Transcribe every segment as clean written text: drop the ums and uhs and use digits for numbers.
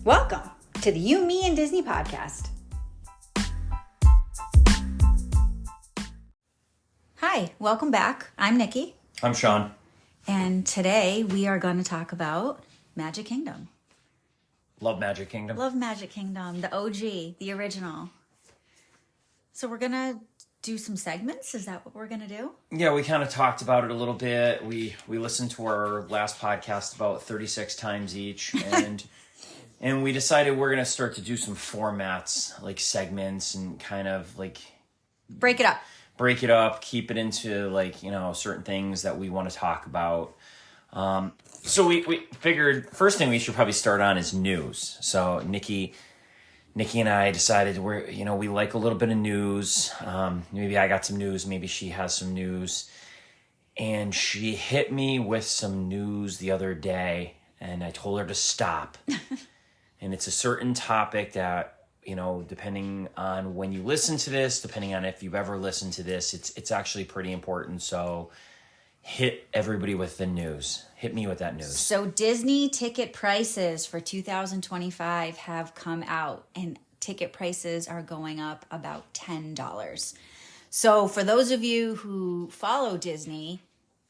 Welcome to the You, Me, and Disney podcast. Hi, welcome back. I'm Nikki. I'm Sean. And today we are going to talk about Magic Kingdom. Love Magic Kingdom. Love Magic Kingdom, the OG, the original. So we're going to do some segments. Is that what we're going to do? Yeah, we kind of talked about it a little bit. We listened to our last podcast about 36 times each, and we decided we're going to start to do some formats, like segments, and kind of like break it up, keep it into like, certain things that we want to talk about. So we figured first thing we should probably start on is news. So Nikki and I decided we like a little bit of news. Maybe I got some news. Maybe she has some news. And she hit me with some news the other day, and I told her to stop. And it's a certain topic that, depending on when you listen to this, depending on if you've ever listened to this, it's actually pretty important. So hit everybody with the news. Hit me with that news. So Disney ticket prices for 2025 have come out, and ticket prices are going up about $10. So for those of you who follow Disney,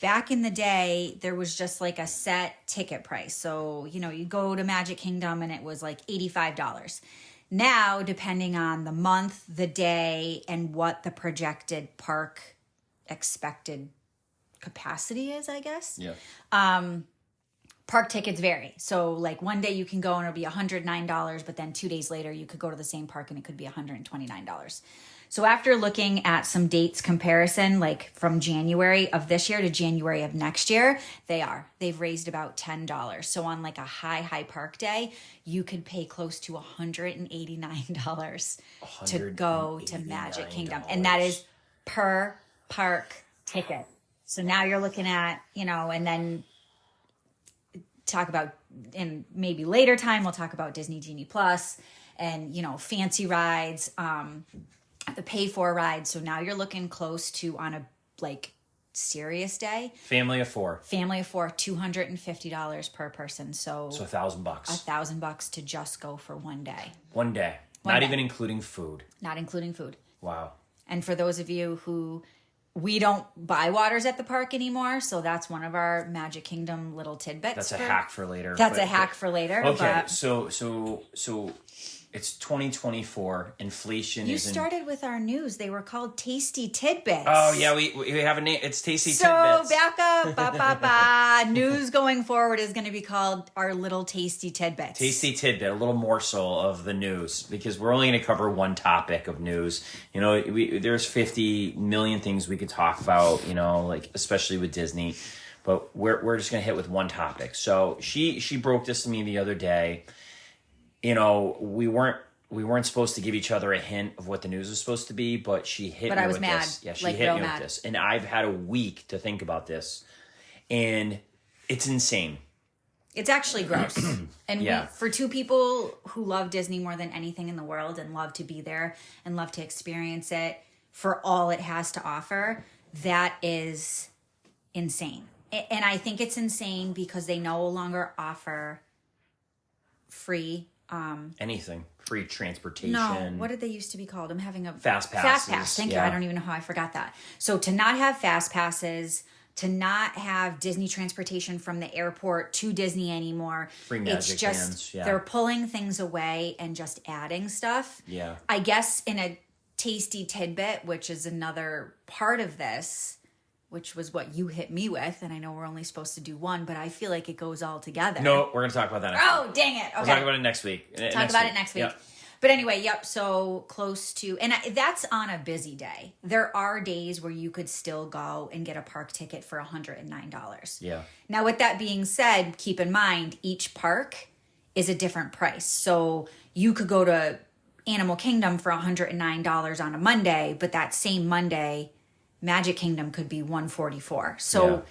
back in the day, there was just like a set ticket price. So, you go to Magic Kingdom and it was like $85. Now, depending on the month, the day, and what the projected park expected capacity is, I guess. Yeah. Park tickets vary. So like one day you can go and it'll be $109, but then 2 days later you could go to the same park and it could be $129. So after looking at some dates comparison, like from January of this year to January of next year, they've raised about $10. So on like a high park day, you could pay close to $189 to go to Magic Kingdom. And that is per park ticket. So now you're looking at, and then talk about, in maybe later time, we'll talk about Disney Genie Plus and, fancy rides, the pay for rides. So now you're looking close to, on a serious day, Family of four, $250 per person. So $1,000. $1,000 to just go for one day. One day. Not even including food. Not including food. Wow. And for those of you who, we don't buy waters at the park anymore, so that's one of our Magic Kingdom little tidbits. That's a hack for later. For later. Okay, but so it's 2024. Inflation you is started with our news. They were called Tasty Tidbits. Oh yeah, we have a name. It's Tasty So Tidbits. back up. News going forward is going to be called our little Tasty Tidbits. Tasty Tidbit, a little morsel of the news, because we're only going to cover one topic of news. There's 50 million things we could talk about, especially with Disney, but we're just going to hit with one topic. So she broke this to me the other day. We weren't supposed to give each other a hint of what the news was supposed to be, but she hit me with this. But I was mad. Yeah, she hit me with this. And I've had a week to think about this. And it's insane. It's actually gross. And for two people who love Disney more than anything in the world and love to be there and love to experience it for all it has to offer, that is insane. And I think it's insane because they no longer offer free anything. Free transportation. No, what did they used to be called? I'm having a fast passes. Fast pass. Thank you. I don't even know how I forgot that. So to not have fast passes, to not have Disney transportation from the airport to Disney anymore. Free Magic Hands. They're pulling things away and just adding stuff. Yeah. I guess in a Tasty Tidbit, which is another part of this, which was what you hit me with, and I know we're only supposed to do one, but I feel like it goes all together. No, we're going to talk about that next week. Oh, dang it. Okay. We'll talk about it next week. Talk about it next week. Yep. But anyway, so close to, and that's on a busy day. There are days where you could still go and get a park ticket for $109. Yeah. Now, with that being said, keep in mind, each park is a different price. So you could go to Animal Kingdom for $109 on a Monday, but that same Monday, Magic Kingdom could be $144. So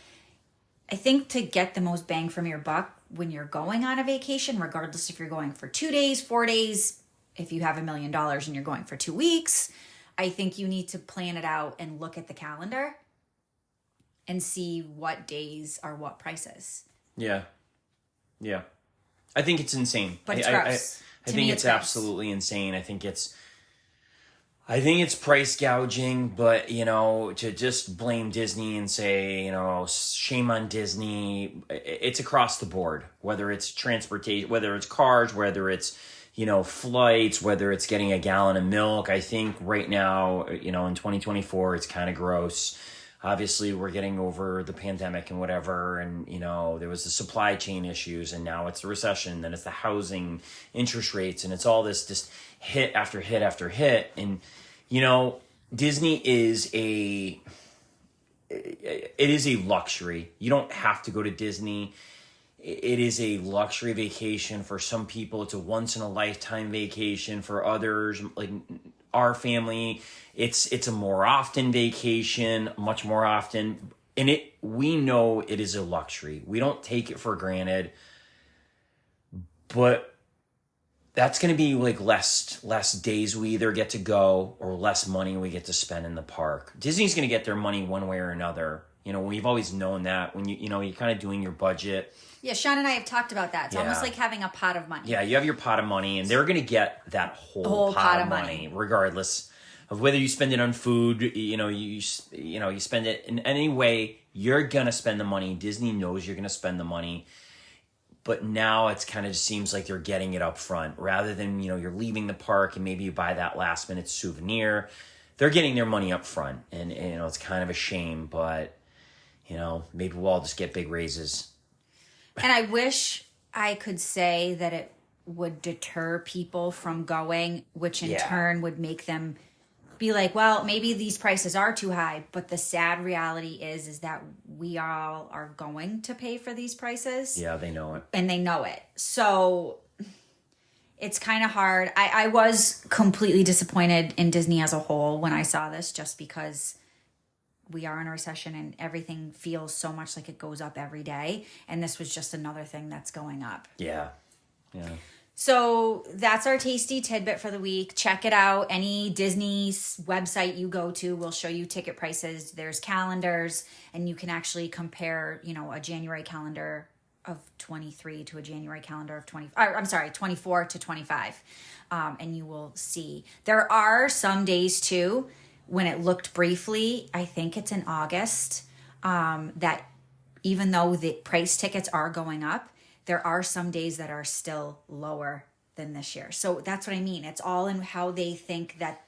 I think to get the most bang from your buck when you're going on a vacation, regardless if you're going for 2 days, 4 days, if you have $1 million and you're going for 2 weeks, I think you need to plan it out and look at the calendar and see what days are what prices. Yeah. Yeah. I think it's insane. But it's I gross. I To think me, it's it's gross. absolutely insane. I think it's price gouging, but to just blame Disney and say, shame on Disney, it's across the board, whether it's transportation, whether it's cars, whether it's, flights, whether it's getting a gallon of milk. I think right now, in 2024, it's kind of gross. Obviously, we're getting over the pandemic and whatever, and there was the supply chain issues, and now it's the recession, then it's the housing, interest rates, and it's all this just hit after hit after hit. And Disney is it is a luxury. You don't have to go to Disney. It is a luxury vacation. For some people, it's a once in a lifetime vacation. For others, like our family, it's a more often vacation, much more often. And we know it is a luxury. We don't take it for granted. But that's going to be like less days we either get to go or less money we get to spend in the park. Disney's going to get their money one way or another. We've always known that when you're kind of doing your budget. Yeah, Sean and I have talked about that. It's almost like having a pot of money. Yeah, you have your pot of money, and they're going to get that whole pot of money, regardless of whether you spend it on food. You spend it in any way. You're going to spend the money. Disney knows you're going to spend the money. But now it's kind of just seems like they're getting it up front rather than, you're leaving the park and maybe you buy that last minute souvenir. They're getting their money up front, and it's kind of a shame, but maybe we'll all just get big raises. And I wish I could say that it would deter people from going, which in turn would make them be like, well, maybe these prices are too high. But the sad reality is that we all are going to pay for these prices. Yeah, they know it. And they know it. So it's kind of hard. I was completely disappointed in Disney as a whole when I saw this, just because we are in a recession and everything feels so much like it goes up every day. And this was just another thing that's going up. Yeah. Yeah. So that's our tasty tidbit for the week. Check it out. Any Disney website you go to will show you ticket prices. There's calendars, and you can actually compare, a January calendar of 23 to a January calendar of 24 to 25. And you will see. There are some days too, when it looked briefly, I think it's in August, that even though the price tickets are going up, there are some days that are still lower than this year. So that's what I mean. It's all in how they think that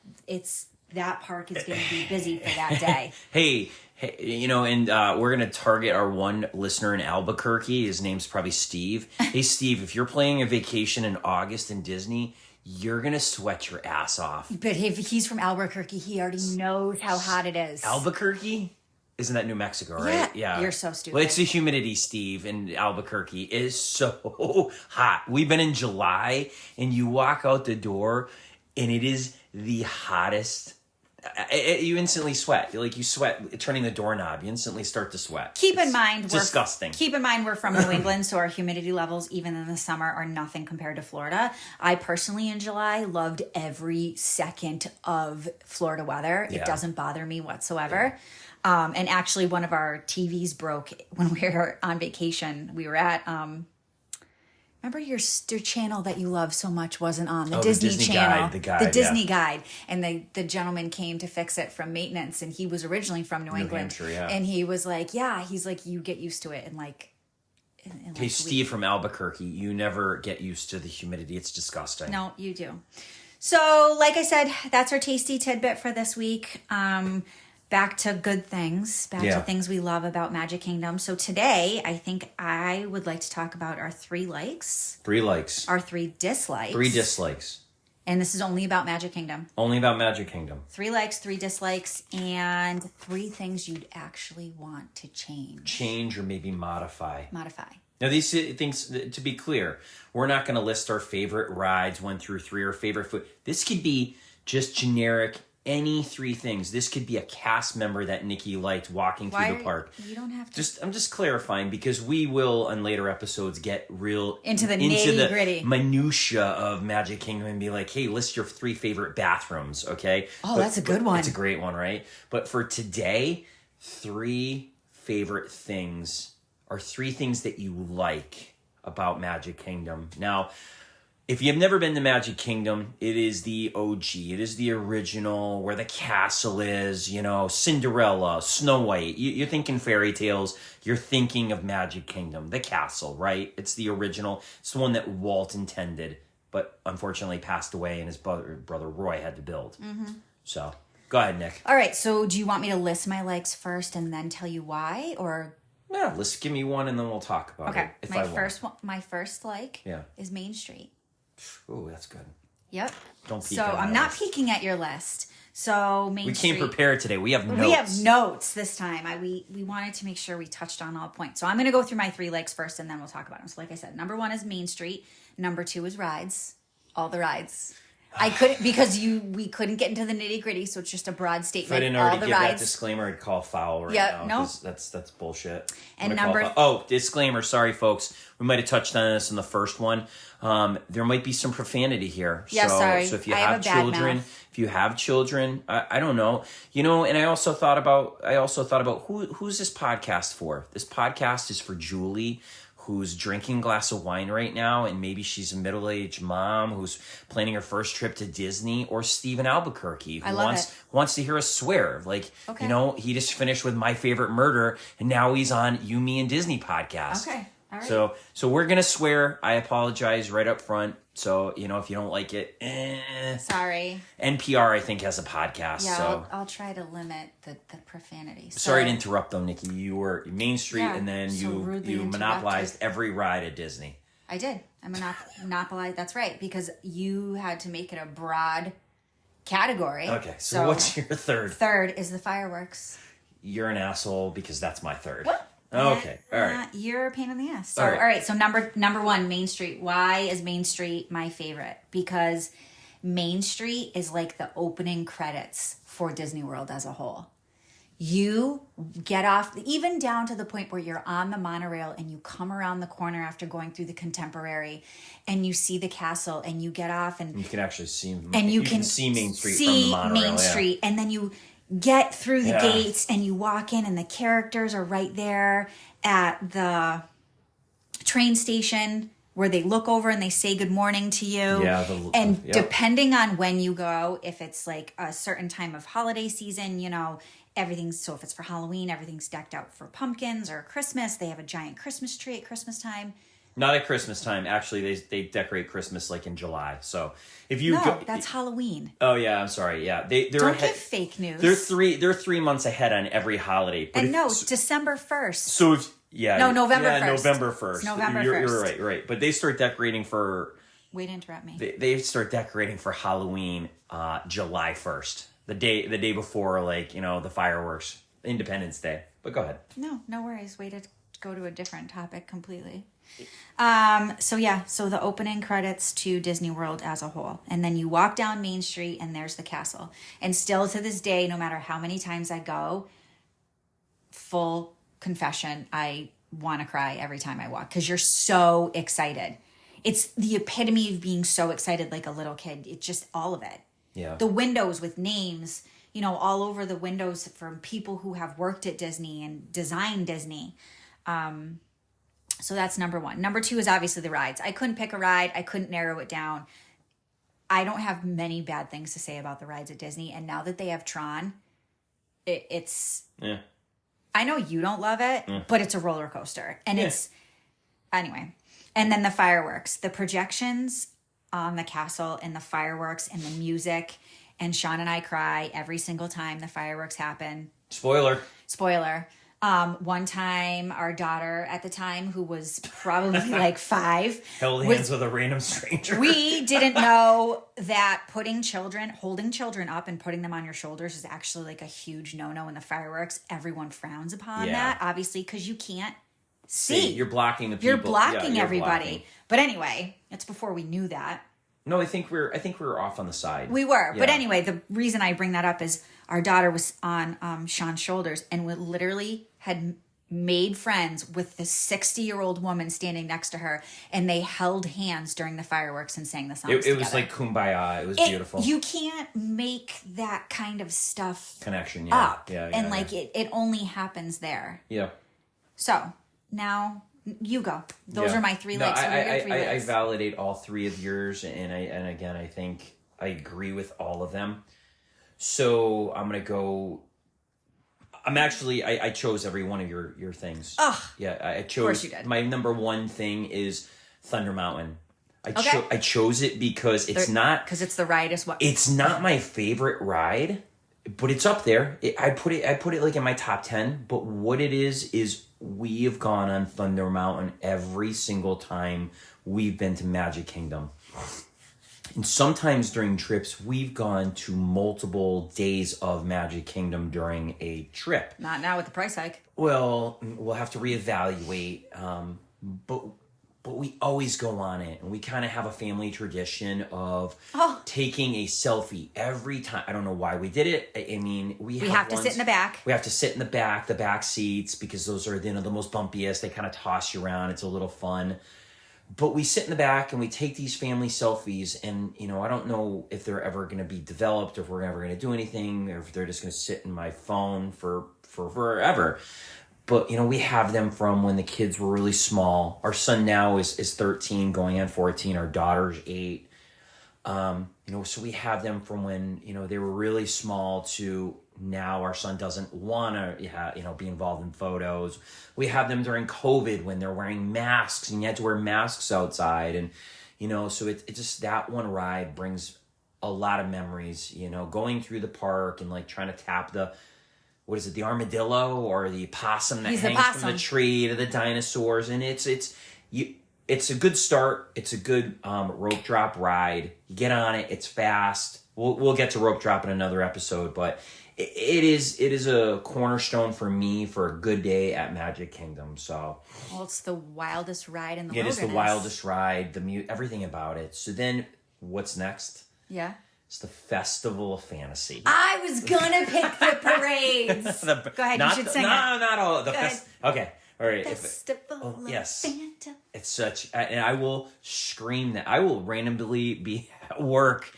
that park is going to be busy for that day. Hey, and we're going to target our one listener in Albuquerque. His name's probably Steve. Hey, Steve, if you're planning a vacation in August in Disney, you're going to sweat your ass off. But if he's from Albuquerque, he already knows how hot it is. Albuquerque? Isn't that New Mexico, right? Yeah. You're so stupid. Well, it's the humidity, Steve, in Albuquerque. It is so hot. We've been in July, and you walk out the door, and it is the hottest. You instantly sweat. Like, you sweat turning the doorknob. You instantly start to sweat. Keep in mind, disgusting. Keep in mind, we're from New England, so our humidity levels, even in the summer, are nothing compared to Florida. I personally, in July, loved every second of Florida weather. Yeah. It doesn't bother me whatsoever. And actually, one of our TVs broke when we were on vacation. We were at, remember your channel that you love so much wasn't on, the Disney Channel. The Disney Guide. And the gentleman came to fix it from maintenance, and he was originally from New England. Hampshire, yeah. And he was like, he's like, you get used to it. And like, hey, Steve from Albuquerque, you never get used to the humidity. It's disgusting. No, you do. So, like I said, that's our tasty tidbit for this week. Back to good things, to things we love about Magic Kingdom. So today, I think I would like to talk about our 3 likes. 3 likes. Our 3 dislikes. 3 dislikes. And this is only about Magic Kingdom. Only about Magic Kingdom. 3 likes, 3 dislikes, and 3 things you'd actually want to change. Change or maybe modify. Modify. Now, these things, to be clear, we're not going to list our favorite rides, 1 through 3, or favorite food. This could be just generic, any 3 things. This could be a cast member that Nikki liked walking through the park. You don't have to. I'm just clarifying, because we will, on later episodes, get real into the nitty-gritty minutia of Magic Kingdom and be like, hey, list your 3 favorite bathrooms, okay? Oh, that's a good one. It's a great one, right? But for today, 3 favorite things are 3 things that you like about Magic Kingdom. Now, if you've never been to Magic Kingdom, it is the OG. It is the original where the castle is, you know, Cinderella, Snow White. You're thinking fairy tales. You're thinking of Magic Kingdom, the castle, right? It's the original. It's the one that Walt intended, but unfortunately passed away and his brother Roy had to build. So, go ahead, Nick. All right, so do you want me to list my likes first and then tell you why, or... Yeah, let's give me one and then we'll talk about it. If I want. My first like is Main Street. Ooh, that's good. Yep. Don't peek So at my I'm not list. peeking at your list. So Main Street. We came prepared today. We have notes. We have notes this time. We wanted to make sure we touched on all points. So I'm going to go through my 3 likes first, and then we'll talk about them. So like I said, number 1 is Main Street. Number 2 is rides. All the rides. I couldn't because we couldn't get into the nitty gritty, so it's just a broad statement. If I didn't already give that disclaimer, I'd call foul right now. No, that's bullshit. And disclaimer. Sorry, folks. We might have touched on this in the first one. There might be some profanity here. Yeah, sorry. So if you have children, I don't know. You know, and I also thought about who's this podcast for? This podcast is for Julie, who's drinking a glass of wine right now, and maybe she's a middle-aged mom who's planning her first trip to Disney, or Steven Albuquerque, who wants to hear us swear. Like, you know, he just finished with My Favorite Murder, and now he's on You, Me, and Disney podcast. Okay, all right. So we're going to swear. I apologize right up front. So, you know, if you don't like it, sorry. NPR, I think, has a podcast. Yeah, so I'll try to limit the profanity. Sorry to interrupt, though, Nikki. You were Main Street, and then you monopolized every ride at Disney. I did. I monopolized. That's right, because you had to make it a broad category. Okay, so what's your third? Third is the fireworks. You're an asshole because that's my third. What? Okay, all right. You're a pain in the ass. So, all right. So number 1, Main Street. Why is Main Street my favorite? Because Main Street is like the opening credits for Disney World as a whole. You get off, even down to the point where you're on the monorail and you come around the corner after going through the Contemporary and you see the castle and you get off and... You can actually see... And you can see Main Street from the monorail. Main Street, and then you... get through the gates and you walk in and the characters are right there at the train station where they look over and they say good morning to you. Depending on when you go, if it's like a certain time of holiday season, you know, everything's, so if it's for Halloween, everything's decked out for pumpkins, or Christmas, they have a giant Christmas tree at Christmas time. Not at Christmas time. Actually, they decorate Christmas like in July. So if you that's Halloween. Oh yeah, I'm sorry. Yeah, they're don't give fake news. They're 3 months ahead on every holiday. But December 1st. So November 1st. November 1st. It's November 1st. You're right. But they start decorating for. Way to interrupt me. They start decorating for Halloween, July 1st, the day before, like, you know, the fireworks, Independence Day. But go ahead. No worries. Way to go to a different topic completely. So the opening credits to Disney World as a whole, and then you walk down Main Street and there's the castle. And still to this day, no matter how many times I go, full confession, I want to cry every time I walk because you're so excited. It's the epitome of being so excited like a little kid. It's just all of it. Yeah. The windows with names, you know, all over the windows from people who have worked at Disney and designed Disney. So that's number 1. Number 2 is obviously the rides. I couldn't pick a ride. I couldn't narrow it down. I don't have many bad things to say about the rides at Disney. And now that they have Tron, it's... Yeah. I know you don't love it, but it's a roller coaster. And it's... Anyway. And then the fireworks. The projections on the castle and the fireworks and the music. And Sean and I cry every single time the fireworks happen. Spoiler. One time, our daughter at the time, who was probably like 5, held hands with a random stranger. We didn't know that holding children up and putting them on your shoulders is actually like a huge no-no in the fireworks. Everyone frowns upon that, obviously, because you can't see. You're blocking the people. You're blocking everybody. Blocking. But anyway, it's before we knew that. No, I think we were off on the side. We were. Yeah. But anyway, the reason I bring that up is our daughter was on Sean's shoulders and we literally had made friends with this 60-year-old woman standing next to her, and they held hands during the fireworks and sang the songs together. It was like Kumbaya. It was beautiful. You can't make that kind of stuff connection up. It only happens there. Yeah. So now You go. Those Yeah. are my three No, legs. What are your three I legs? validate all three of yours, and again, I think I agree with all of them. So I'm gonna go. I'm actually I chose every one of your things. Oh, Yeah, I chose. of course you did. My number one thing is Thunder Mountain. Okay. I chose it because it's not because it's the ride as well. it's not my favorite ride, but it's up there. I put it like in my top 10. But what it is we have gone on Thunder Mountain every single time we've been to Magic Kingdom. And sometimes during trips, we've gone to multiple days of Magic Kingdom during a trip. Not now with the price hike. Well, we'll have to reevaluate. But we always go on it, and we kind of have a family tradition of taking a selfie every time. I don't know why we did it. I mean, we have to sit in the back. We have to sit in the back seats, because those are, the most bumpiest. They kind of toss you around. It's a little fun. But we sit in the back and we take these family selfies, and I don't know if they're ever going to be developed, or if we're ever going to do anything, or if they're just going to sit in my phone for forever. But we have them from when the kids were really small. Our son now is 13, going on 14. Our daughter's 8. So we have them from when they were really small to now. Our son doesn't want to be involved in photos. We have them during COVID when they're wearing masks, and you had to wear masks outside, and so it just, that one ride brings a lot of memories. Going through the park and like trying to tap the armadillo or the possum that hangs from the tree, to the dinosaurs, and it's a good start. It's a good rope drop ride. You get on it. It's fast. We'll get to rope drop in another episode, but it is a cornerstone for me for a good day at Magic Kingdom. So, well, it's the wildest ride in the wilderness. It is the wildest ride. Everything about it. So then, what's next? Yeah. It's the Festival of Fantasy. I was gonna pick the parades. Go ahead, you should sing it. No, not all. Okay. All right. Festival of yes. Fanta. It's such, and I will scream that. I will randomly be at work,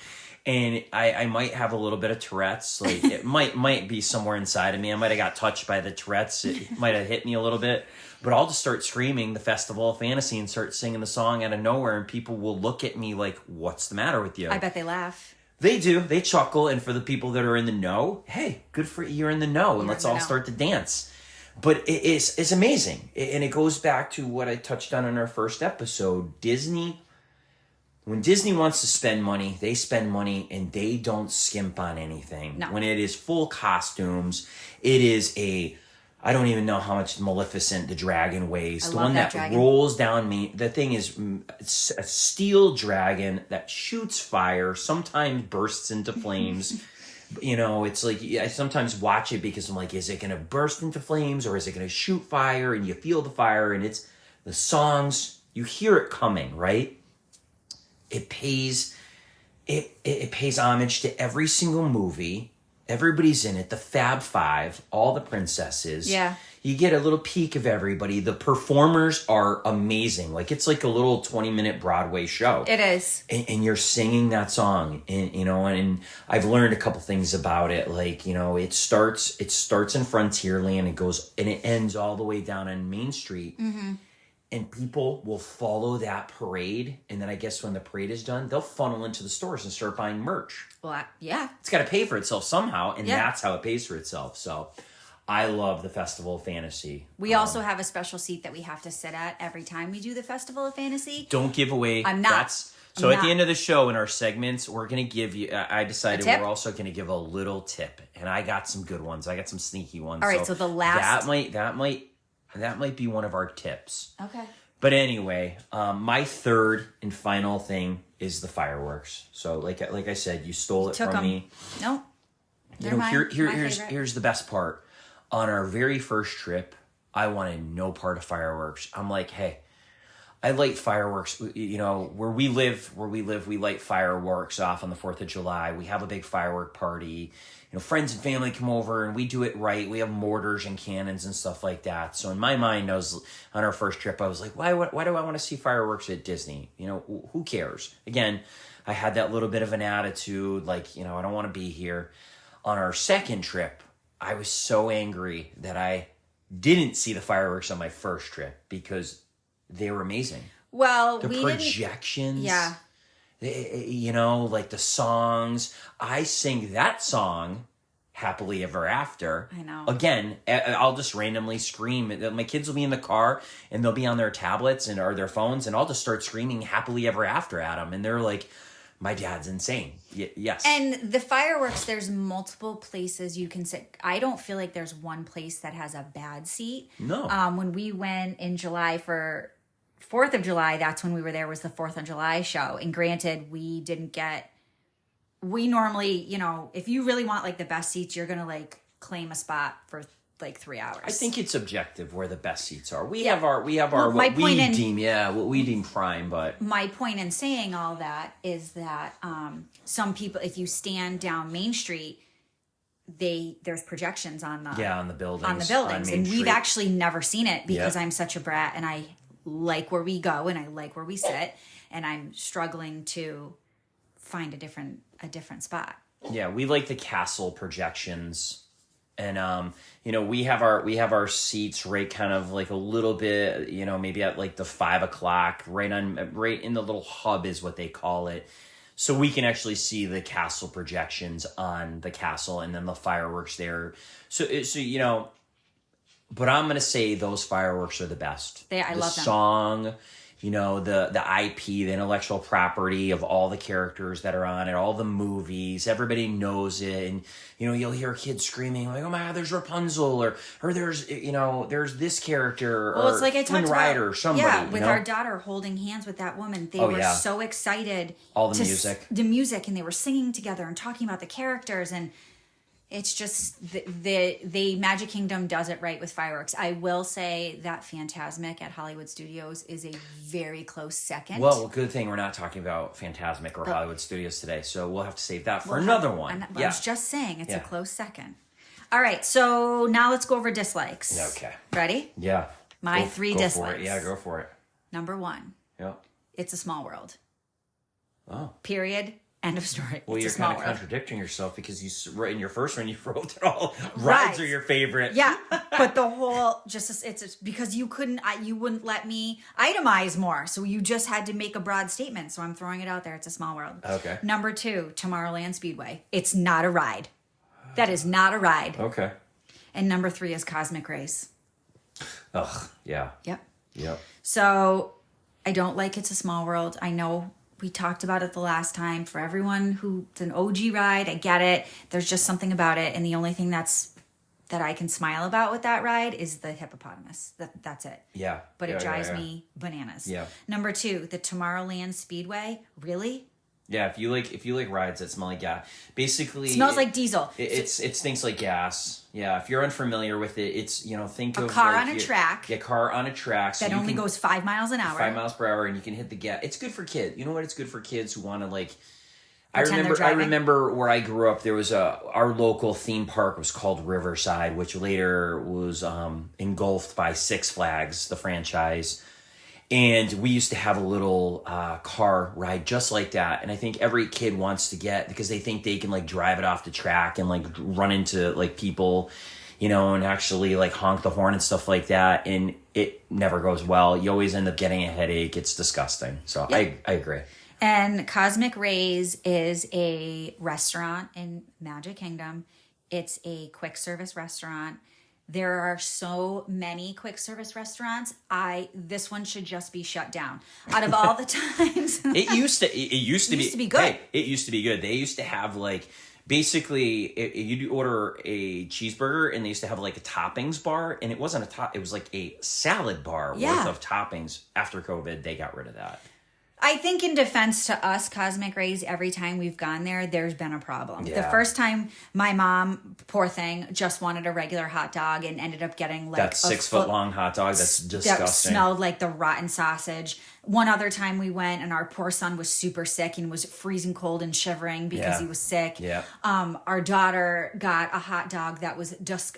and I might have a little bit of Tourette's. Like, it might be somewhere inside of me. I might have got touched by the Tourette's. It might have hit me a little bit. But I'll just start screaming the Festival of Fantasy and start singing the song out of nowhere, and people will look at me like, "What's the matter with you?" I bet they laugh. They do. They chuckle. And for the people that are in the know, hey, good for you. You're in the know. And let's all start to dance. But it's amazing. And it goes back to what I touched on in our first episode. Disney, when Disney wants to spend money, they spend money, and they don't skimp on anything. No. When it is full costumes, it is I don't even know how much Maleficent the dragon weighs. The one that rolls down me. The thing is a steel dragon that shoots fire, sometimes bursts into flames. It's like, I sometimes watch it because I'm like, is it going to burst into flames, or is it going to shoot fire? And you feel the fire, and it's the songs, you hear it coming, right? It pays homage to every single movie. Everybody's in it. The Fab Five, all the princesses. Yeah. You get a little peek of everybody. The performers are amazing. Like, it's like a little 20-minute Broadway show. It is. And you're singing that song. And I've learned a couple things about it. Like, it starts in Frontierland. It goes, and it ends all the way down on Main Street. Mm-hmm. And people will follow that parade. And then I guess when the parade is done, they'll funnel into the stores and start buying merch. Well, yeah. It's got to pay for itself somehow. And that's how it pays for itself. So I love the Festival of Fantasy. We also have a special seat that we have to sit at every time we do the Festival of Fantasy. Don't give away. I'm not. So at the end of the show, in our segments, we're going to give you, I decided we're also going to give a little tip. And I got some good ones. I got some sneaky ones. All right, so the last. That might be one of our tips. Okay. But anyway, my third and final thing is the fireworks. So like I said, you stole it from me. No. Here's the best part. On our very first trip, I wanted no part of fireworks. I'm like, hey, I light fireworks. Where we live, we light fireworks off on the 4th of July. We have a big firework party. Friends and family come over, and we do it right. We have mortars and cannons and stuff like that. So in my mind, on our first trip, I was like, why do I want to see fireworks at Disney? Who cares? Again, I had that little bit of an attitude, like, I don't want to be here. On our second trip, I was so angry that I didn't see the fireworks on my first trip, because they were amazing. Well, The we didn't. projections. Yeah. You know, like the songs. I sing that song, Happily Ever After. I know. Again, I'll just randomly scream. My kids will be in the car and they'll be on their tablets or their phones, and I'll just start screaming Happily Ever After at them. And they're like, my dad's insane. Yes. And the fireworks, there's multiple places you can sit. I don't feel like there's one place that has a bad seat. No. When we went in July for 4th of July, that's when we were there, was the 4th of July show. And granted, we normally, you know, if you really want like the best seats, you're going to like claim a spot for like 3 hours. I think it's objective where the best seats are. We Yeah. have our Well, what we deem prime, but my point in saying all that is that some people, if you stand down Main Street, there's projections on the buildings. and Main we've Street. actually never seen it because Yep. I'm such a brat and I like where we go and I like where we sit, and I'm struggling to find a different spot. Yeah, we like the castle projections. And you know, we have our seats right kind of like a little bit, you know, maybe at like the 5 o'clock, right in the little hub is what they call it. So we can actually see the castle projections on the castle and then the fireworks there. So you know, but I'm gonna say those fireworks are the best. I love them. The song, you know, the IP, the intellectual property of all the characters that are on it, all the movies, everybody knows it. And, you know, you'll hear kids screaming like, oh my God, there's Rapunzel, or there's, you know, there's this character, Well, or it's like I Flynn talked Rider, about, or somebody. yeah, with you know? our daughter holding hands with that woman. They Oh, were yeah. so excited. All the music. The music, and they were singing together and talking about the characters, and it's just the Magic Kingdom does it right with fireworks. I will say that Fantasmic at Hollywood Studios is a very close second. Well, good thing we're not talking about Fantasmic or Hollywood Studios today, so we'll have to save that for another one. I was just saying it's Yeah. a close second. All right, so now let's go over dislikes. Okay. Ready? Yeah. My Go 3 for dislikes. it. Yeah, go for it. Number 1, Yeah. it's a small world. Oh. Period. End of story. Well, It's you're a small kind of world. contradicting yourself because right in your first one you wrote it all. Right. Rides are your favorite. Yeah, but the whole it's because you wouldn't let me itemize more, so you just had to make a broad statement. So I'm throwing it out there. It's a small world. Okay. Number 2, Tomorrowland Speedway. It's not a ride. That is not a ride. Okay. And number 3 is Cosmic Rays. Ugh. Yeah. Yep. Yep. So I don't like It's a Small World. I know we talked about it the last time. For everyone who's an OG ride, I get it. There's just something about it. And the only thing that I can smile about with that ride is the hippopotamus. That's it. Yeah. But Yeah, it drives yeah. me bananas. Yeah. Number 2, the Tomorrowland Speedway. Really? Yeah, if you like rides that smell like gas, basically Smells like diesel. It stinks like gas. Yeah, if you're unfamiliar with it, it's think of car like on a track. Yeah, car on a track That only goes 5 miles an hour. 5 miles per hour, and you can hit the gas. It's good for kids. You know what? It's good for kids who want to I Pretend they're remember. I driving? remember where I grew up. There was our local theme park was called Riverside, which later was engulfed by Six Flags, the franchise. And we used to have a little car ride just like that. And I think every kid wants to get, because they think they can drive it off the track and run into people, and actually honk the horn and stuff like that. And it never goes well. You always end up getting a headache. It's disgusting. So Yeah. I agree. And Cosmic Rays is a restaurant in Magic Kingdom. It's a quick service restaurant. There are so many quick service restaurants. This one should just be shut down. Out of all the times, It used to be good. Hey, it used to be good. They used to have basically you'd order a cheeseburger and they used to have a toppings bar, and it wasn't a top. It was a salad bar Yeah. worth of toppings. After COVID, they got rid of that. I think in defense to us, Cosmic Rays, every time we've gone there, there's been a problem. Yeah. The first time, my mom, poor thing, just wanted a regular hot dog and ended up getting That 6 foot long hot dog. That's disgusting. That smelled like the rotten sausage. One other time we went and our poor son was super sick and was freezing cold and shivering because Yeah. he was sick. Yeah. Our daughter got a hot dog that was just,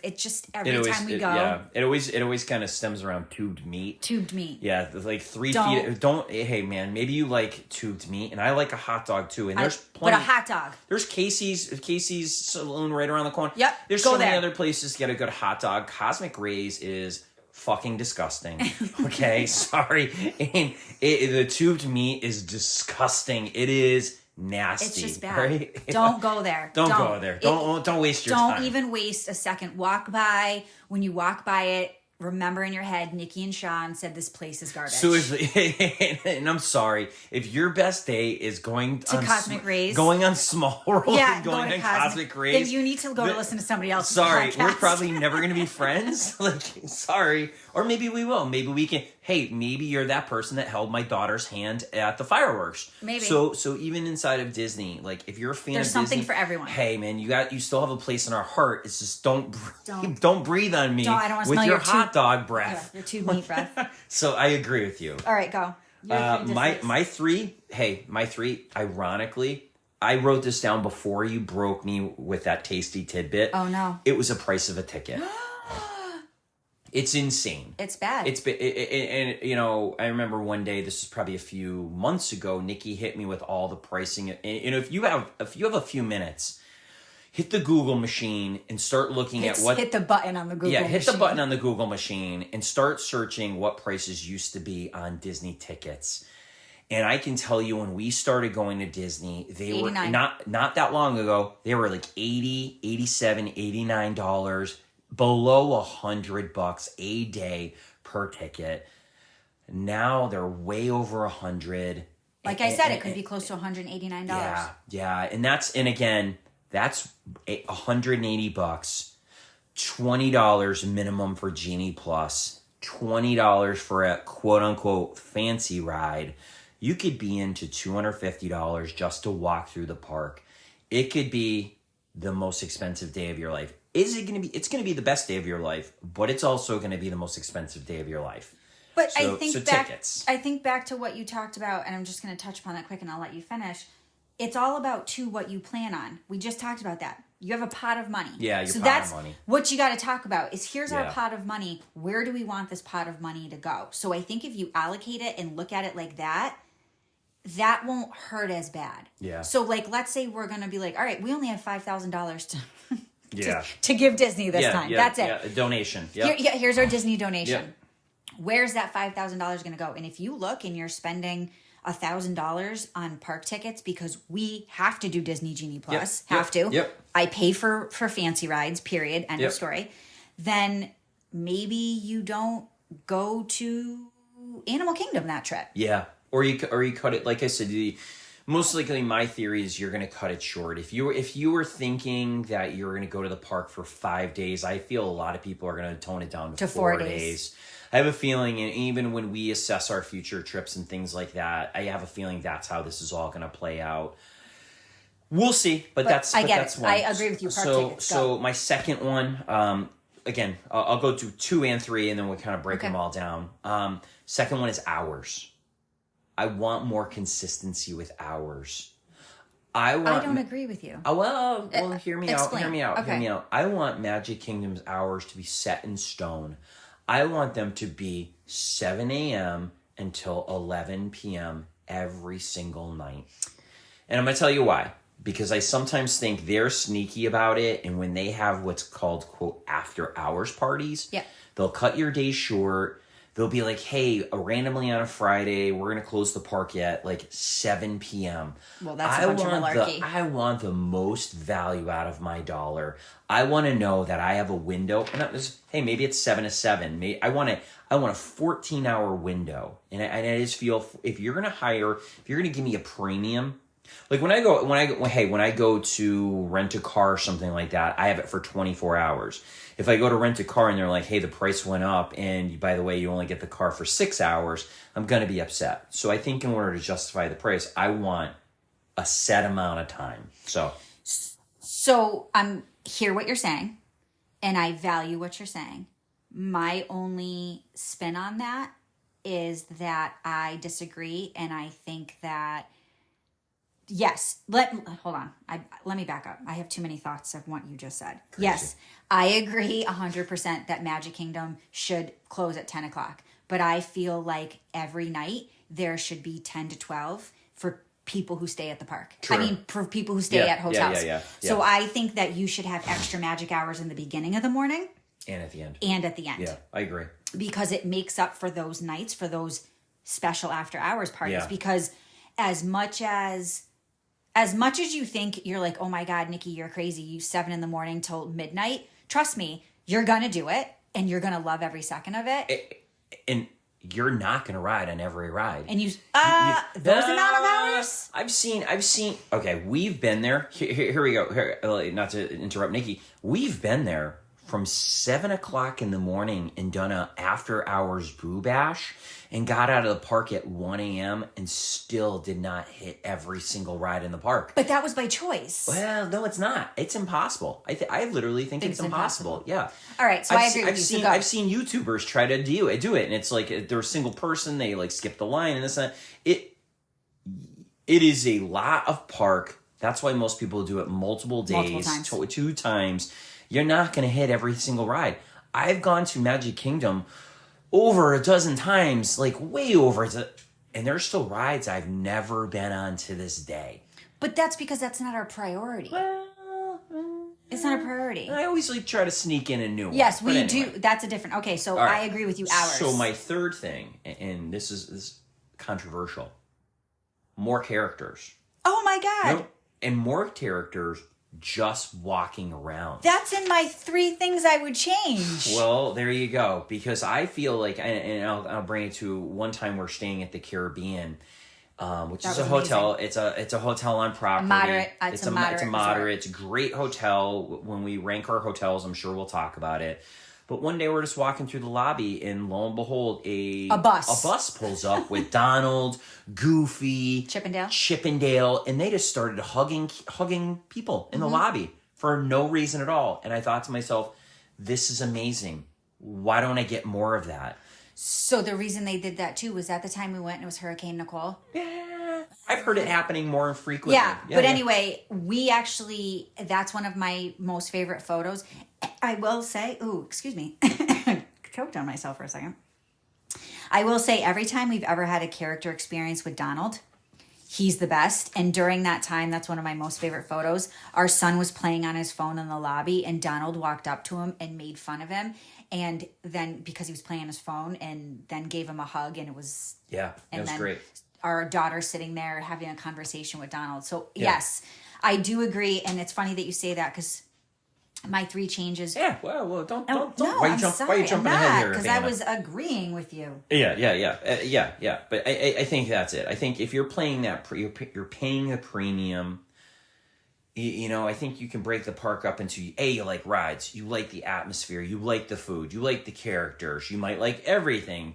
every time we go. Yeah. It always kind of stems around tubed meat. Tubed meat. Yeah, 3 Don't. feet. Don't. Hey, man. Maybe you like tubed meat, and I like a hot dog too. And there's But plenty. a hot dog. There's Casey's Saloon right around the corner. Yep, There's go so many there. other places to get a good hot dog. Cosmic Rays is fucking disgusting. Okay, sorry. And the tubed meat is disgusting. It is nasty. It's just bad. Right? Don't go there. Don't go there. Don't waste your time. Don't even waste a second. Walk by. When you walk by it, remember in your head, Nikki and Sean said this place is garbage. So and I'm sorry, if your best day is going to Cosmic Rays, going on Small World, yeah, going on Cosmic Rays, then you need to go to listen to somebody else's Sorry, podcast. we're probably never going to be friends. Like, sorry, or maybe we will. Maybe we can. Hey, maybe you're that person that held my daughter's hand at the fireworks. Maybe. So even inside of Disney, like if you're a fan There's of something Disney, for everyone. Hey, man, you still have a place in our heart. It's just don't breathe on me I don't wanna with smell your your hot dog breath. Yeah, your tube meat breath. So I agree with you. All right, go. My three. Ironically, I wrote this down before you broke me with that tasty tidbit. Oh no! It was a price of a ticket. It's insane. It's bad. And you know, I remember one day. This is probably a few months ago. Nikki hit me with all the pricing. And you know, if you have a few minutes, hit the Google machine and start looking at what. Hit the button on the Google. Yeah, hit the machine. button on the Google machine and start searching what prices used to be on Disney tickets. And I can tell you, when we started going to Disney, they 89. were not that long ago. They were like $80, $87, $89, below $100 a day per ticket. Now they're way over $100. Like I said, it could be close to $189. Yeah, and again, that's $180, $20 minimum for Genie Plus, $20 for a quote unquote fancy ride. You could be into $250 just to walk through the park. It could be the most expensive day of your life. Is it going to be? It's going to be the best day of your life, but it's also going to be the most expensive day of your life. But so, I think tickets. I think back to what you talked about, and I'm just going to touch upon that quick, and I'll let you finish. It's all about what you plan on. We just talked about that. You have a pot of money. Yeah, your so pot that's of money. What you got to talk about is here's our Yeah. pot of money. Where do we want this pot of money to go? So I think if you allocate it and look at it like that, that won't hurt as bad. Yeah. So like, let's say we're going to be like, all right, we only have $5,000 Yeah. to give Disney this time. That's it. Yeah, a donation. Yeah. Here's our Disney donation. Yep. Where's that $5,000 going to go? And if you look and you're spending $1,000 on park tickets because we have to do Disney Genie Plus, have to. Yep. I pay for fancy rides, period, end Yep. of story. Then maybe you don't go to Animal Kingdom that trip. Yeah, or you cut it. Like I said, most likely my theory is you're going to cut it short. If you were thinking that you're going to go to the park for 5 days, I feel a lot of people are going to tone it down to 4 days. I have a feeling, and even when we assess our future trips and things like that, I have a feeling that's how this is all going to play out. We'll see, but that's one. I agree with you. Park tickets, so my second one, again, I'll go to 2 and 3, and then we'll kind of break Okay. them all down. Second one is hours. I want more consistency with hours. I don't agree with you. Well, hear me Explain. out. Hear me out. Okay. Hear me out. I want Magic Kingdom's hours to be set in stone. I want them to be 7 a.m. until 11 p.m. every single night. And I'm going to tell you why. Because I sometimes think they're sneaky about it, and when they have what's called, quote, after hours parties, they'll cut your day short. They'll be like, hey, randomly on a Friday, we're going to close the park at like 7 p.m. Well, that's a bunch of malarkey. I want the most value out of my dollar. I want to know that I have a window. And hey, maybe it's 7 to 7. I want a 14-hour window. And I just feel if you're going to give me a premium, like when I go to rent a car or something like that, I have it for 24 hours. If I go to rent a car and they're like, hey, the price went up, and by the way, you only get the car for 6 hours, I'm going to be upset. So I think in order to justify the price, I want a set amount of time. So I'm hear what you're saying, and I value what you're saying. My only spin on that is that I disagree, and I think that yes, hold on. Let me back up. I have too many thoughts of what you just said. Crazy. Yes, I agree 100% that Magic Kingdom should close at 10 o'clock. But I feel like every night there should be 10 to 12 for people who stay at the park. True. I mean, for people who stay at hotels. Yeah. So I think that you should have extra magic hours in the beginning of the morning and at the end. and at the end. Yeah, I agree. because it makes up for those nights, for those special after hours parties. Yeah. Because as much as you think you're like, oh my God, Nikki, you're crazy. You 7 a.m. till midnight. Trust me, you're going to do it and you're going to love every second of it. And you're not going to ride on every ride. And those amount of hours? I've seen, okay, we've been there. Here we go. Not to interrupt Nikki. We've been there from 7 o'clock in the morning and done a after hours boo bash and got out of the park at 1 a.m. and still did not hit every single ride in the park. But that was by choice. Well, no, it's not. It's impossible. I literally think it's impossible. Yeah. All right, so I agree with you. I've seen YouTubers try to do it, and it's like they're a single person. They like skip the line and this and that. It is a lot of park. That's why most people do it multiple days, two times. You're not going to hit every single ride. I've gone to Magic Kingdom over a dozen times, like way over, and there's still rides I've never been on to this day. But that's because that's not our priority. Well, it's not a priority. I always try to sneak in a new one. Yes, we do. That's a different. Okay, so right. I agree with you. Hours. So my third thing, and this is controversial, more characters. Oh my God. And more characters just walking around. That's in my 3 things I would change. Well, there you go. Because I feel like, and I'll bring it to one time we're staying at the Caribbean, which is a hotel. Amazing. It's a hotel on property. It's a moderate. It's a great hotel. When we rank our hotels, I'm sure we'll talk about it. But one day we're just walking through the lobby, and lo and behold, a bus pulls up with Donald, Goofy, Chippendale, and they just started hugging people in the lobby for no reason at all. And I thought to myself, this is amazing. Why don't I get more of that? So the reason they did that too was at the time we went and it was Hurricane Nicole. Yeah, I've heard it happening more frequently. Anyway, we actually, that's one of my most favorite photos. I will say, excuse me, choked on myself for a second. I will say every time we've ever had a character experience with Donald, he's the best. And during that time, that's one of my most favorite photos. Our son was playing on his phone in the lobby and Donald walked up to him and made fun of him. And then because he was playing on his phone and then gave him a hug and it was... Yeah, it was great. Our daughter sitting there having a conversation with Donald. So yes, I do agree. And it's funny that you say that because my 3 changes. Yeah, well, don't. No, why are you jumping ahead here? Because I was agreeing with you. Yeah. But I think that's it. I think if you're playing that, you're paying a premium. I think you can break the park up into you like rides, you like the atmosphere, you like the food, you like the characters, you might like everything.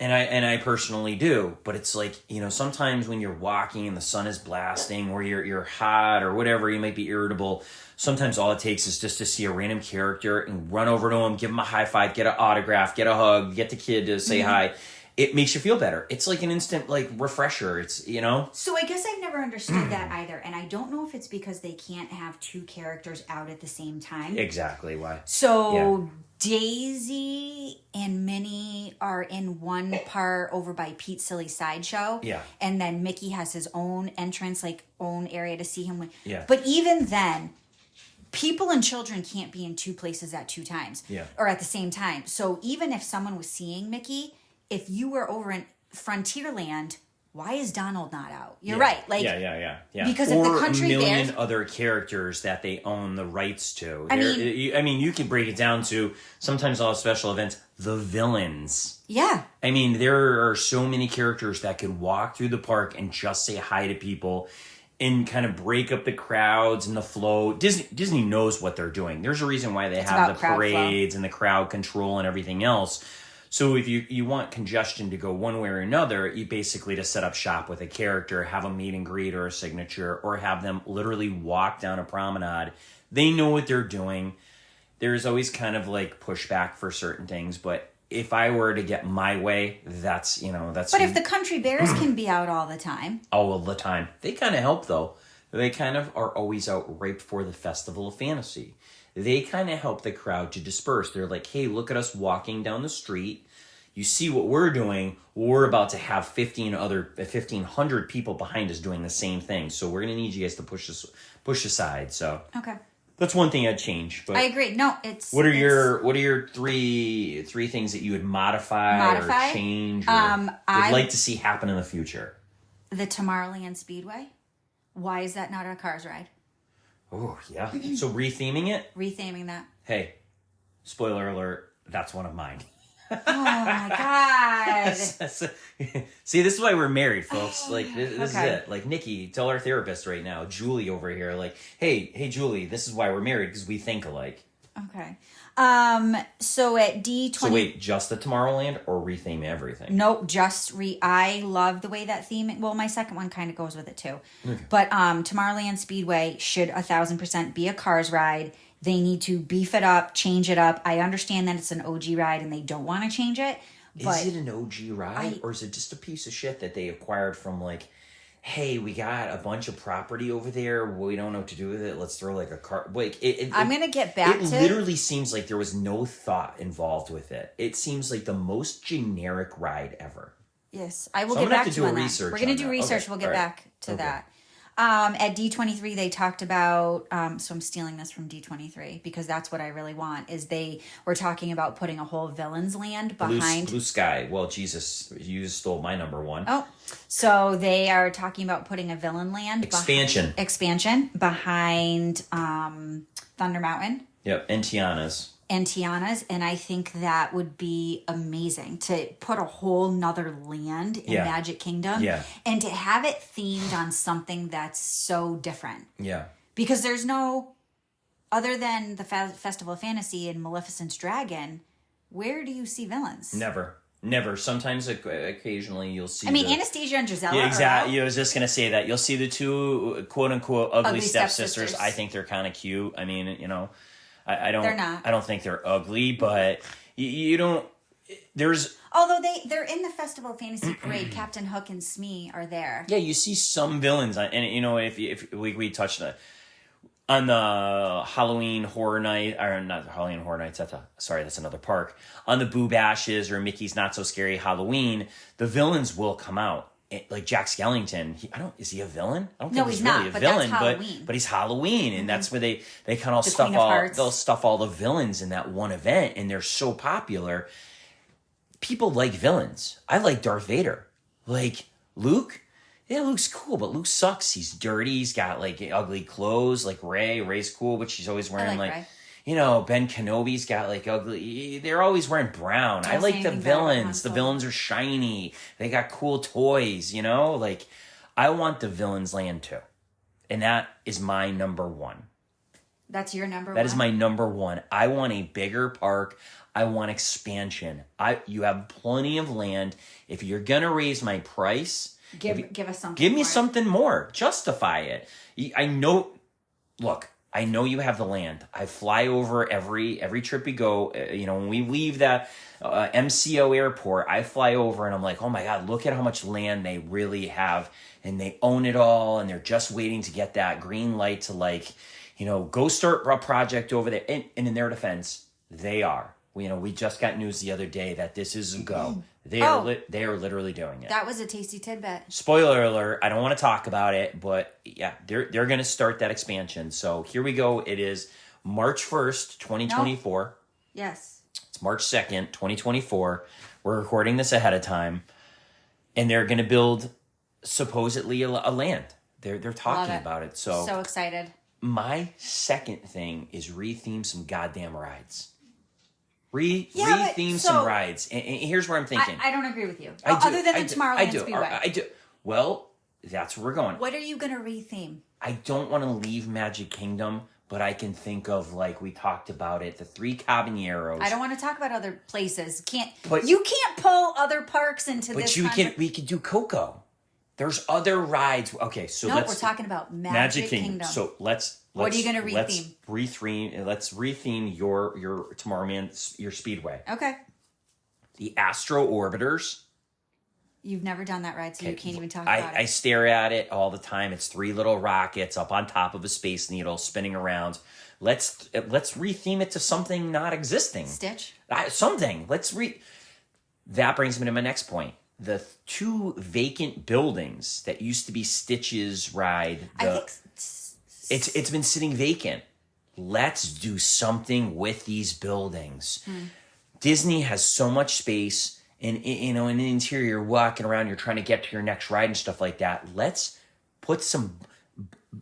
And I personally do, but it's like, sometimes when you're walking and the sun is blasting or you're hot or whatever, you might be irritable. Sometimes all it takes is just to see a random character and run over to him, give him a high five, get an autograph, get a hug, get the kid to say hi. It makes you feel better. It's like an instant refresher. It's, So I guess I've never understood that either. And I don't know if it's because they can't have 2 characters out at the same time. Exactly why. So Daisy and Minnie are in one part over by Pete's Silly Sideshow. Yeah. And then Mickey has his own entrance, own area to see him. Yeah. But even then, people and children can't be in 2 places at 2 times. Yeah. Or at the same time. So even if someone was seeing Mickey, if you were over in Frontierland, why is Donald not out? You're right. Yeah. Because or if the country a million bears other characters that they own the rights to. I mean, you can break it down to sometimes all special events, the villains. Yeah. I mean, there are so many characters that could walk through the park and just say hi to people and kind of break up the crowds and the flow. Disney knows what they're doing. There's a reason why they have the parades and the crowd control and everything else. So if you want congestion to go one way or another, you basically just set up shop with a character, have a meet and greet or a signature, or have them literally walk down a promenade. They know what they're doing. There's always kind of pushback for certain things, but if I were to get my way, that's. But if the country bears can be out all the time. All the time. They kind of help, though. They kind of are always out right before the Festival of Fantasy. They kind of help the crowd to disperse. They're like, hey, look at us walking down the street. You see what we're doing. We're about to have 1,500 people behind us doing the same thing. So we're going to need you guys to push aside. So Okay. That's one thing I'd change. But I agree. No, it's what are your three things that you would modify or change or would like to see happen in the future? The Tomorrowland Speedway. Why is that not a Cars ride? Oh, yeah. So retheming it? Retheming that. Hey, spoiler alert, that's one of mine. Oh my God. See, this is why we're married, folks. Like, this is it. Like, Nikki, tell our therapist right now, Julie over here, like, hey, Julie, this is why we're married, because we think alike. Okay. So at D20... So wait, just the Tomorrowland or retheme everything? Nope, I love the way that theme... Well, my second one kind of goes with it too. Okay. But Tomorrowland Speedway should 1,000% be a Cars ride. They need to beef it up, change it up. I understand that it's an OG ride and they don't want to change it. But is it an OG ride or is it just a piece of shit that they acquired from like, hey, we got a bunch of property over there. We don't know what to do with it. Let's throw like a car. Like I'm going to get back to it. It literally seems like there was no thought involved with it. It seems like the most generic ride ever. Yes, I will get back to you on that. We're going to do research. Okay. We'll get back to that. At D23, they talked about, so I'm stealing this from D23 because that's what I really want, is they were talking about putting a whole villains land behind... Blue Sky. Well, Jesus, you stole my number one. Oh, so they are talking about putting a villain land... Expansion behind Thunder Mountain. Yep, and Tiana's, and I think that would be amazing to put a whole nother land in Magic Kingdom and to have it themed on something that's so different. Yeah. Because there's no, other than the Festival of Fantasy and Maleficent's Dragon, where do you see villains? Never. Sometimes, occasionally, you'll see. I mean, Anastasia and Gisela. Yeah, exactly. I was just gonna say that you'll see the two quote unquote ugly stepsisters. I think they're kind of cute. I mean, you know, I don't. They're not. I don't think they're ugly, but you don't. There's. Although they're in the Festival of Fantasy parade, Captain Hook and Smee are there. Yeah, you see some villains, and you know if we touched on the Halloween Horror Night, or not Halloween Horror Nights, that's another park. On the Boo Bashes or Mickey's Not So Scary Halloween, the villains will come out. Like Jack Skellington, is he a villain? I don't think he's really a villain, but he's Halloween, and that's where they kind of they'll stuff all the villains in that one event, and they're so popular. People like villains. I like Darth Vader. Like Luke. Yeah, Luke's cool, but Luke sucks. He's dirty. He's got like ugly clothes. Like Ray's cool, but she's always wearing like you know, Ben Kenobi's got like ugly. They're always wearing brown. I like the villains. The villains are shiny. They got cool toys. You know, like I want the villains land too, and that is my number one. That's your number one? That is my number one. I want a bigger park. I want expansion. You have plenty of land. If you're gonna raise my price. Give us something. Give me something more. Justify it. I know. Look, I know you have the land. I fly over every trip we go. You know, when we leave that MCO airport, I fly over and I'm like, oh my God, look at how much land they really have, and they own it all, and they're just waiting to get that green light to like, you know, go start a project over there. And in their defense, they are. You know, we just got news the other day that this is a go. They are literally doing it. That was a tasty tidbit. Spoiler alert, I don't want to talk about it, but yeah, they're going to start that expansion. So here we go. It is March 1st, 2024. No. Yes. It's March 2nd, 2024. We're recording this ahead of time. And they're going to build supposedly a land. They're talking about it. So excited. My second thing is retheme some goddamn rides. Retheme some rides. And here's where I'm thinking. I don't agree with you. Other than the Tomorrowland Speedway. I do. Well, that's where we're going. What are you going to retheme? I don't want to leave Magic Kingdom, but I can think of, like we talked about it, the Three Caballeros. I don't want to talk about other places. You can't pull other parks into this. But we could do Coco. There's other rides. Okay, so we're talking about Magic Kingdom. So let's what are you going to retheme? Let's retheme your Tomorrowland, your Speedway. Okay. The Astro Orbiters. You've never done that ride, so you can't even talk about it. I stare at it all the time. It's three little rockets up on top of a Space Needle spinning around. Let's retheme it to something not existing. Stitch? Something. That brings me to my next point. The two vacant buildings that used to be Stitch's ride. It's been sitting vacant. let's do something with these buildings. Disney has so much space, and in the interior, you're walking around, you're trying to get to your next ride and stuff like that. Let's put some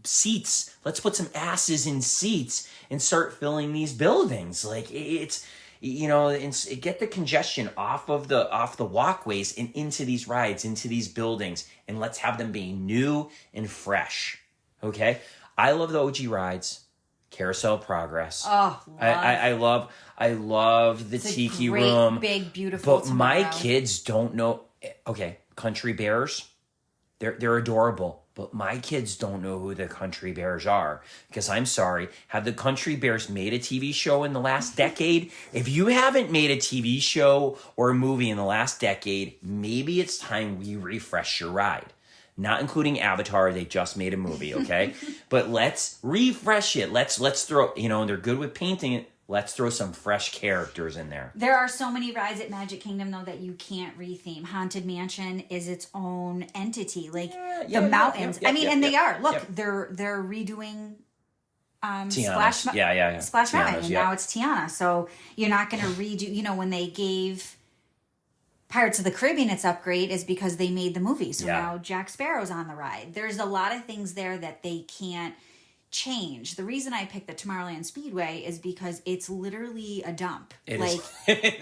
seats. Let's put some asses in seats and start filling these buildings. Like it's, get the congestion off the walkways and into these rides, into these buildings, and let's have them be new and fresh. Okay, I love the OG rides. Carousel Progress. Oh, I love the it's Tiki a great, Room. big, beautiful. But my tomorrow. kids don't know. Okay, Country Bears, they're adorable. But my kids don't know who the Country Bears are. Because I'm sorry, have the Country Bears made a TV show in the last decade? If you haven't made a TV show or a movie in the last decade, maybe it's time we refresh your ride. Not including Avatar, they just made a movie, okay? But let's refresh it. Let's throw, they're good with painting it. Let's throw some fresh characters in there. There are so many rides at Magic Kingdom, though, that you can't retheme. Haunted Mansion is its own entity. Like, the mountains. They are. Look, they're redoing Tiana's. Splash Mountain, Tiana's, and now it's Tiana. So you're not going to redo, when they gave Pirates of the Caribbean its upgrade is because they made the movie. So now Jack Sparrow's on the ride. There's a lot of things there that they can't change. The reason I picked the Tomorrowland Speedway is because it's literally a dump. It is.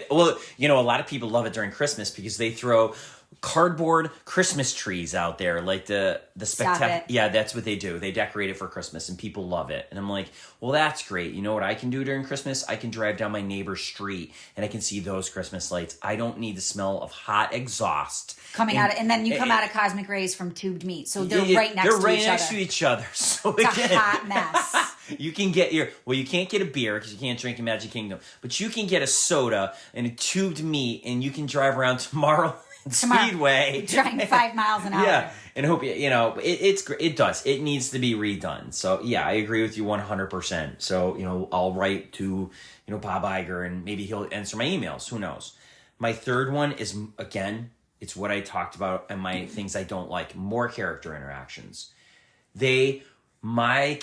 Well, a lot of people love it during Christmas because they throw cardboard Christmas trees out there, like the spectacular. Yeah, that's what they do. They decorate it for Christmas, and people love it. And I'm like, well, that's great. You know what I can do during Christmas? I can drive down my neighbor's street, and I can see those Christmas lights. I don't need the smell of hot exhaust coming out, and then you come out of Cosmic Rays from tubed meat, so they're right next to each other. So it's a hot mess. You can get you can't get a beer because you can't drink in Magic Kingdom, but you can get a soda and a tubed meat, and you can drive around Tomorrowland Speedway, driving 5 miles an hour. Yeah, and hope it's great. It does. It needs to be redone. So yeah, I agree with you 100%. So I'll write to Bob Iger, and maybe he'll answer my emails. Who knows? My third one is, again, it's what I talked about and my things I don't like. More character interactions. My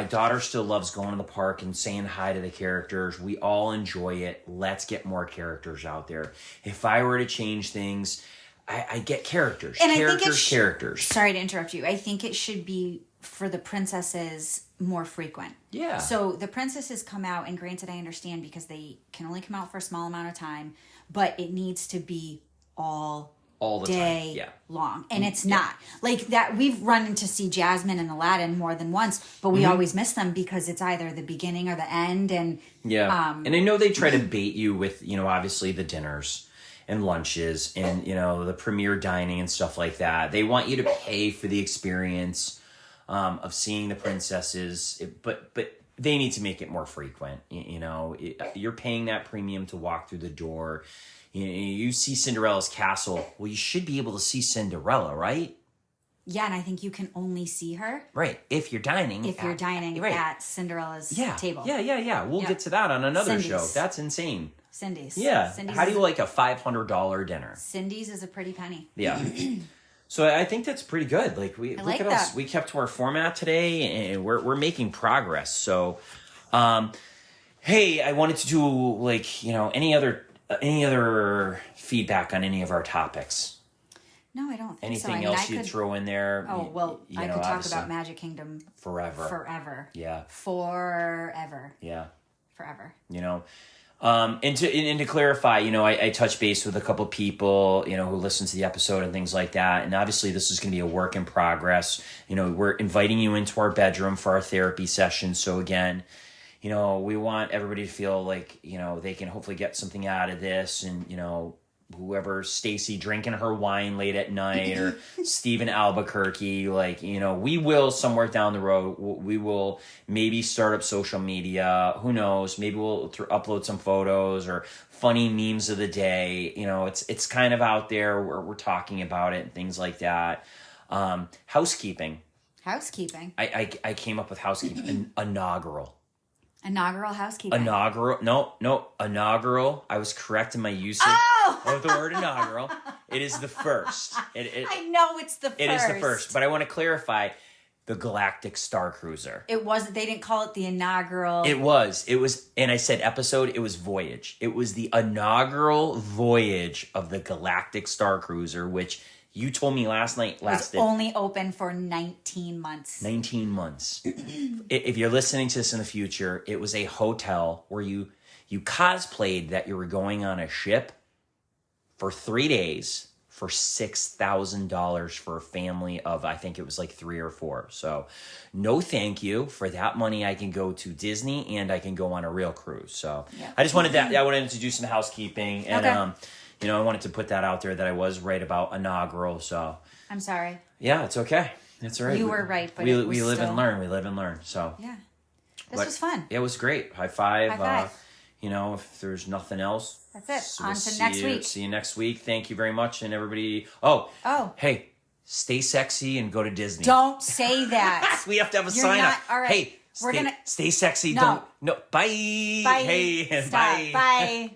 daughter still loves going to the park and saying hi to the characters. We all enjoy it. Let's get more characters out there. If I were to change things, I get characters. And characters. Sorry to interrupt you. I think it should be for the princesses more frequent. Yeah. So the princesses come out, and granted, I understand because they can only come out for a small amount of time, but it needs to be all the day long, and it's not like that. We've run into see Jasmine and Aladdin more than once, but we always miss them because it's either the beginning or the end. And and I know they try to bait you with obviously the dinners and lunches and the premier dining and stuff like that. They want you to pay for the experience of seeing the princesses, but they need to make it more frequent. You're paying that premium to walk through the door. You see Cinderella's castle. Well, you should be able to see Cinderella, right? Yeah, and I think you can only see her. Right, if you're dining. At Cinderella's table. Yeah. We'll get to that on another Cindy's. show. That's insane. Cindy's. Yeah. Cindy's. How do you like a $500 dinner? Cindy's is a pretty penny. Yeah. So I think that's pretty good. Like look at us. We kept to our format today, and we're making progress. So, hey, I wanted to do any other feedback on any of our topics? No, I don't think Anything so. else you'd throw in there? Oh, well, I could talk about Magic Kingdom forever. Yeah. Forever. Yeah. Forever. And to clarify, I touched base with a couple people, who listened to the episode and things like that. And obviously this is going to be a work in progress. We're inviting you into our bedroom for our therapy session. So again, we want everybody to feel like, they can hopefully get something out of this. And, whoever, Stacy drinking her wine late at night, or Stephen Albuquerque, we will somewhere down the road, we will maybe start up social media. Who knows? Maybe we'll upload some photos or funny memes of the day. It's kind of out there where we're talking about it and things like that. Housekeeping. I came up with housekeeping. Inaugural housekeeping. Inaugural. I was correct in my usage of the word inaugural. It is the first. I know it's the first. It is the first, but I want to clarify. the Galactic Star Cruiser. It wasn't. They didn't call it the inaugural. It was, and I said episode, it was voyage. It was the inaugural voyage of the Galactic Star Cruiser, which you told me last night lasted only open for 19 months. 19 months. If you're listening to this in the future, it was a hotel where you cosplayed that you were going on a ship for 3 days for $6,000 for a family of, I think it was like 3 or 4. So no thank you. For that money, I can go to Disney and I can go on a real cruise. So Yeah. I just wanted that. I wanted to do some housekeeping. And, Okay. I wanted to put that out there that I was right about inaugural. So I'm sorry. yeah, it's okay. It's all right. You were right, but we it was live still... and learn. We live and learn. So Yeah. This was fun. It was great. High five. High five. If there's nothing else, That's it. we'll On to see next you- week. See you next week. Thank you very much. And everybody. Oh. Hey, stay sexy and go to Disney. Don't say that. We have to have a You're sign not- up. all right. Hey, We're gonna- stay sexy. No. Don't. No. Bye. Bye. Hey. Stop. Bye. Bye.